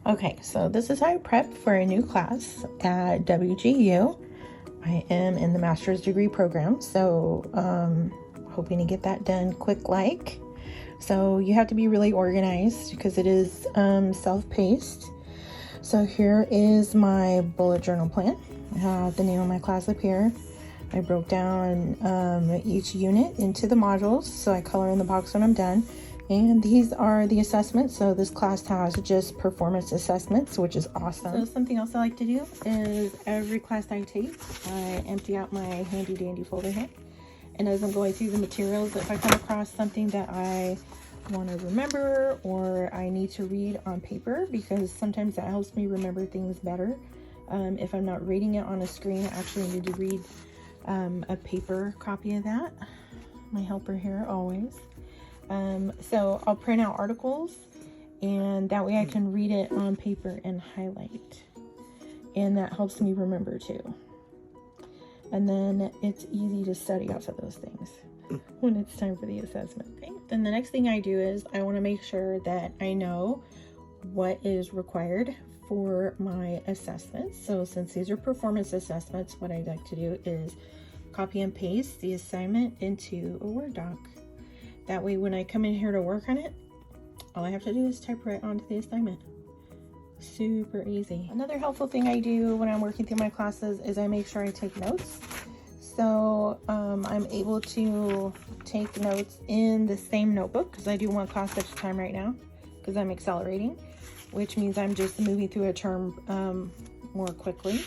Okay, so this is how I prep for a new class at WGU. I am in the master's degree program, so hoping to get that done quick like. So you have to be really organized because it is self-paced. So here is my bullet journal plan. I have the name of my class up here. I broke down each unit into the modules, so I color in the box when I'm done. And these are the assessments. So this class has just performance assessments, which is awesome. So something else I like to do is every class I take, I empty out my handy dandy folder here. And as I'm going through the materials, if I come across something that I want to remember or I need to read on paper, because sometimes that helps me remember things better. If I'm not reading it on a screen, I actually need to read a paper copy of that. My helper here always. So I'll print out articles, and that way I can read it on paper and highlight, and that helps me remember too. And then it's easy to study off of those things when it's time for the assessment. Okay. Then the next thing I do is I want to make sure that I know what is required for my assessments. So since these are performance assessments, what I like to do is copy and paste the assignment into a Word doc. That way when I come in here to work on it, all I have to do is type right onto the assignment. Super easy. Another helpful thing I do when I'm working through my classes is I make sure I take notes. So I'm able to take notes in the same notebook, because I do one class at a time right now because I'm accelerating, which means I'm just moving through a term more quickly.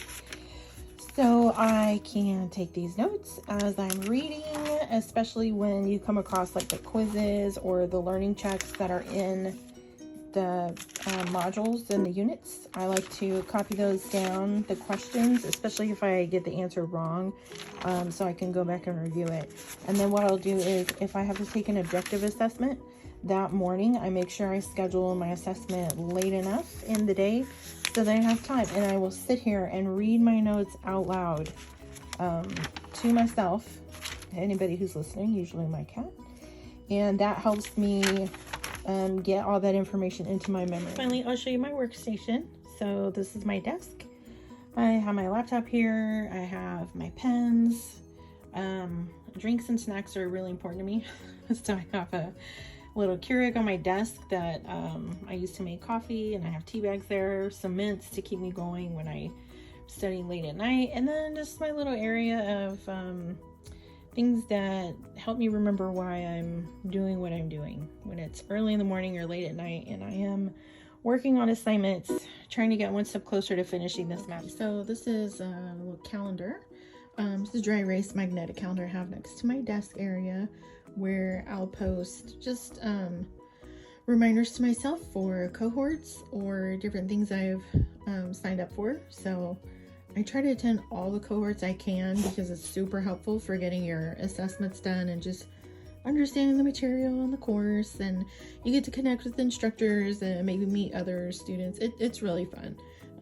So I can take these notes as I'm reading, especially when you come across like the quizzes or the learning checks that are in the modules and the units. I like to copy those down, the questions, especially if I get the answer wrong, so I can go back and review it. And then what I'll do is if I have to take an objective assessment that morning, I make sure I schedule my assessment late enough in the day so that I have time, and I will sit here and read my notes out loud to myself, anybody who's listening, usually my cat, and that helps me get all that information into my memory. Finally, I'll show you my workstation. So this is my desk. I have my laptop here. I have my pens. Drinks and snacks are really important to me. So I have a little Keurig on my desk that I use to make coffee, and I have tea bags there, some mints to keep me going when I'm studying late at night, and then just my little area of things that help me remember why I'm doing what I'm doing when it's early in the morning or late at night and I am working on assignments, trying to get one step closer to finishing this math. So this is a little calendar. This is a dry erase magnetic calendar I have next to my desk area, where I'll post just reminders to myself for cohorts or different things I've signed up for. So I try to attend all the cohorts I can because it's super helpful for getting your assessments done and just understanding the material on the course, and you get to connect with instructors and maybe meet other students. It's really fun.